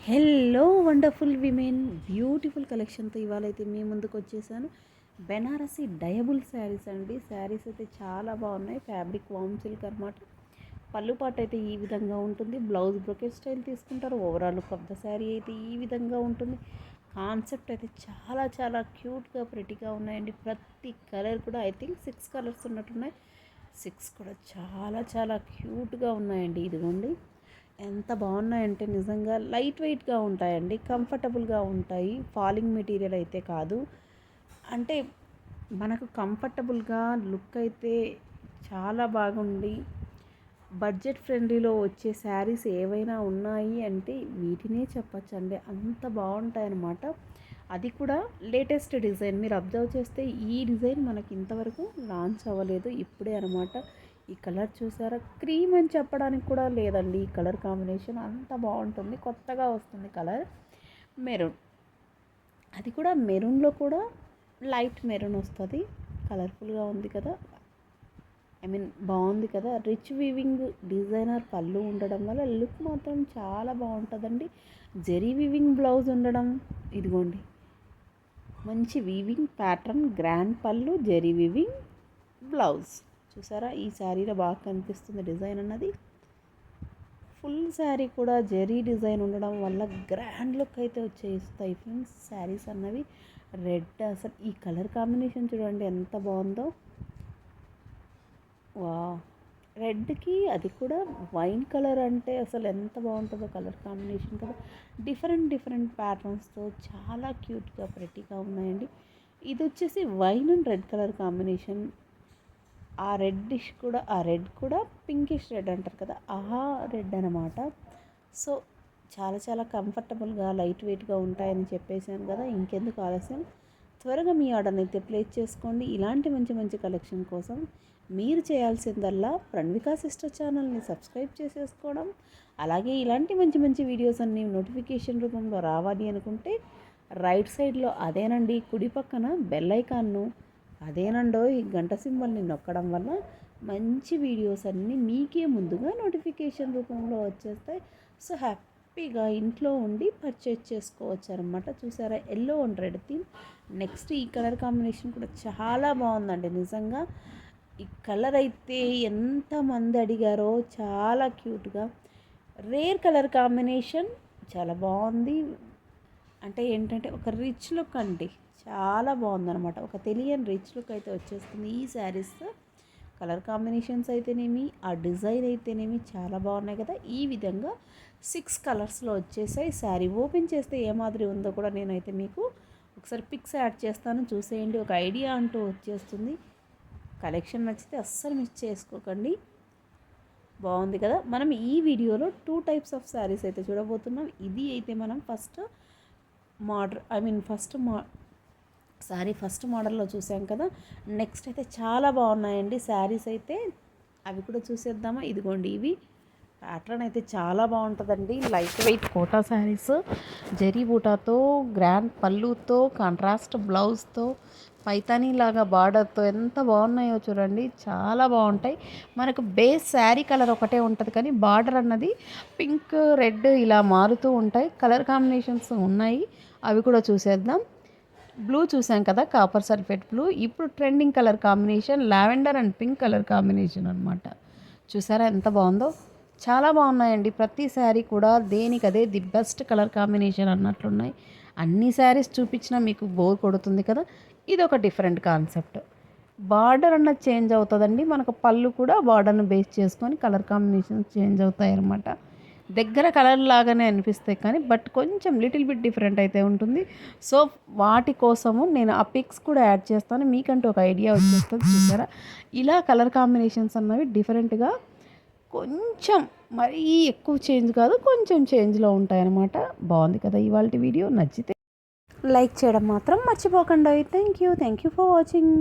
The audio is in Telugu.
హలో వండర్ఫుల్ విమెన్ బ్యూటిఫుల్ కలెక్షన్తో ఇవాళ అయితే మీ ముందుకు వచ్చేసాను. బెనారసీ డయబుల్ శారీస్ అండి. శారీస్ అయితే చాలా బాగున్నాయి. ఫ్యాబ్రిక్ వామ్ సిల్క్ అనమాట. పళ్ళు పాటు అయితే ఈ విధంగా ఉంటుంది. బ్లౌజ్ బ్రొకెట్ స్టైల్ తీసుకుంటారు. Overall look of the sari అయితే ఈ విధంగా ఉంటుంది. కాన్సెప్ట్ అయితే చాలా చాలా క్యూట్గా ప్రెటీగా ఉన్నాయండి. ప్రతి కలర్ కూడా ఐ థింక్ 6 కలర్స్ ఉన్నట్టున్నాయి. 6 కూడా చాలా చాలా క్యూట్గా ఉన్నాయండి. ఇదిగోండి ఎంత బాగున్నాయంటే నిజంగా లైట్ వెయిట్గా ఉంటాయండి, కంఫర్టబుల్గా ఉంటాయి. ఫాలింగ్ మెటీరియల్ అయితే కాదు, అంటే మనకు కంఫర్టబుల్గా లుక్ అయితే చాలా బాగుండి బడ్జెట్ ఫ్రెండ్లీలో వచ్చే శారీస్ ఏవైనా ఉన్నాయి అంటే వీటినే చెప్పచ్చండి. అంత బాగుంటాయి అన్నమాట. అది కూడా లేటెస్ట్ డిజైన్. మీరు అబ్జర్వ్ చేస్తే ఈ డిజైన్ మనకి ఇంతవరకు లాంచ్ అవ్వలేదు, ఇప్పుడే అనమాట. ఈ కలర్ చూసారా, క్రీమ్ అని చెప్పడానికి కూడా లేదండి. ఈ కలర్ కాంబినేషన్ అంత బాగుంటుంది. కొత్తగా వస్తుంది కలర్. మెరూన్, అది కూడా మెరూన్లో కూడా లైట్ మెరూన్ వస్తుంది. కలర్ఫుల్గా ఉంది కదా, ఐ మీన్ బాగుంది కదా. రిచ్ వీవింగ్ డిజైనర్ పళ్ళు ఉండడం వల్ల లుక్ మాత్రం చాలా బాగుంటుందండి. జెరీ వీవింగ్ బ్లౌజ్ ఉండడం, ఇదిగోండి మంచి వీవింగ్ ప్యాటర్న్, గ్రాండ్ పళ్ళు, జెరీ వీవింగ్ బ్లౌజ్. చూసారా, ఈ శారీలో బాగా కనిపిస్తుంది డిజైన్ అన్నది. ఫుల్ శారీ కూడా జెరీ డిజైన్ ఉండడం వల్ల గ్రాండ్ లుక్ అయితే వచ్చేస్తాయి ఫ్రెండ్స్ శారీస్ అన్నవి. రెడ్, అసలు ఈ కలర్ కాంబినేషన్ చూడండి ఎంత బాగుందో. వా, రెడ్కి అది కూడా వైన్ కలర్ అంటే అసలు ఎంత బాగుంటుందో కలర్ కాంబినేషన్ కదా. డిఫరెంట్ డిఫరెంట్ ప్యాటర్న్స్తో చాలా క్యూట్గా ప్రెటీగా ఉన్నాయండి. ఇది వచ్చేసి wine and red colour combination. ఆ రెడ్డిష్ కూడా, ఆ రెడ్ కూడా పింకిష్ రెడ్ అంటారు కదా, ఆ రెడ్ అనమాట. సో చాలా చాలా కంఫర్టబుల్గా లైట్ వెయిట్గా ఉంటాయని చెప్పేసాను కదా. ఇంకెందుకు ఆలస్యం, త్వరగా మీ ఆర్డర్ని అయితే ప్లేస్ చేసుకోండి. ఇలాంటి మంచి మంచి కలెక్షన్ కోసం మీరు చేయాల్సిందల్లా ప్రణవికా సిస్టర్ ఛానల్ని సబ్స్క్రైబ్ చేసేసుకోవడం. అలాగే ఇలాంటి మంచి మంచి వీడియోస్ అన్నీ నోటిఫికేషన్ రూపంలో రావాలి అనుకుంటే రైట్ సైడ్లో అదేనండి, కుడి పక్కన బెల్ ఐకాన్ను అదేనండో ఈ గంట సింబల్ని నొక్కడం వల్ల మంచి వీడియోస్ అన్నీ మీకే ముందుగా నోటిఫికేషన్ రూపంలో వచ్చేస్తాయి. సో హ్యాపీగా ఇంట్లో ఉండి పర్చేజ్ చేసుకోవచ్చు అనమాట. చూసారా, yellow and red theme. Next ఈ కలర్ కాంబినేషన్ కూడా చాలా బాగుందండి నిజంగా. ఈ కలర్ అయితే ఎంతమంది అడిగారో, చాలా క్యూట్గా రేర్ కలర్ కాంబినేషన్, చాలా బాగుంది. అంటే ఏంటంటే ఒక రిచ్ లుక్ అండి, చాలా బాగుందనమాట. ఒక తెలియని రిచ్ లుక్ అయితే వచ్చేస్తుంది ఈ శారీస్. కలర్ కాంబినేషన్స్ అయితేనేమి, ఆ డిజైన్ అయితేనేమి చాలా బాగున్నాయి కదా. ఈ విధంగా 6 కలర్స్లో వచ్చేసాయి. శారీ ఓపెన్ చేస్తే ఏ మాదిరి ఉందో కూడా నేనైతే మీకు ఒకసారి పిక్స్ యాడ్ చేస్తాను, చూసేయండి. ఒక ఐడియా అంటూ వచ్చేస్తుంది. కలెక్షన్ నచ్చితే అస్సలు మిస్ చేసుకోకండి. బాగుంది కదా. మనం ఈ వీడియోలో 2 టైప్స్ ఆఫ్ శారీస్ అయితే చూడబోతున్నాం. ఇది అయితే మనం ఫస్ట్ మోడల్లో చూసాం కదా. నెక్స్ట్ అయితే చాలా బాగున్నాయండి శారీస్ అయితే, అవి కూడా చూసేద్దామా. ఇదిగోండి, ఇవి ప్యాటర్న్ అయితే చాలా బాగుంటుందండి. లైట్ వెయిట్ కోటా శారీస్, జరీ బూటాతో, గ్రాండ్ పళ్ళుతో, కాంట్రాస్ట్ బ్లౌజ్తో, పైతానీ లాగా బార్డర్తో ఎంత బాగున్నాయో చూడండి, చాలా బాగుంటాయి. మనకు బేస్ శారీ కలర్ ఒకటే ఉంటుంది కానీ బార్డర్ అన్నది పింక్, రెడ్ ఇలా మారుతూ ఉంటాయి. కలర్ కాంబినేషన్స్ ఉన్నాయి, అవి కూడా చూసేద్దాం. బ్లూ చూసాం కదా, కాపర్ సల్ఫేట్ బ్లూ. ఇప్పుడు trending colour combination lavender and pink colour combination అనమాట. చూసారా ఎంత బాగుందో, చాలా బాగున్నాయండి. ప్రతి శారీ కూడా దేనికదే ది బెస్ట్ కలర్ కాంబినేషన్ అన్నట్లున్నాయి. అన్ని శారీస్ చూపించినా మీకు బోర్ కొడుతుంది కదా. ఇది ఒక డిఫరెంట్ కాన్సెప్ట్. బార్డర్ అన్నది చేంజ్ అవుతుందండి. మనకు పళ్ళు కూడా బార్డర్ను బేస్ చేసుకొని కలర్ కాంబినేషన్స్ చేంజ్ అవుతాయి అన్నమాట. దగ్గర కలర్ లాగానే అనిపిస్తాయి కానీ బట్ కొంచెం లిటిల్ బిట్ డిఫరెంట్ అయితే ఉంటుంది. సో వాటి కోసము నేను ఆ పిక్స్ కూడా యాడ్ చేస్తాను, మీకంటూ ఒక ఐడియా వచ్చేస్తుంది. చూసారా, ఇలా కలర్ కాంబినేషన్స్ అన్నవి డిఫరెంట్గా కొంచెం మరీ ఎక్కువ చేంజ్ కాదు, కొంచెం చేంజ్లో ఉంటాయన్నమాట. బాగుంది కదా ఇవాళ వీడియో. నచ్చితే లైక్ చేయడం మాత్రం మర్చిపోకండి. Thank you for watching.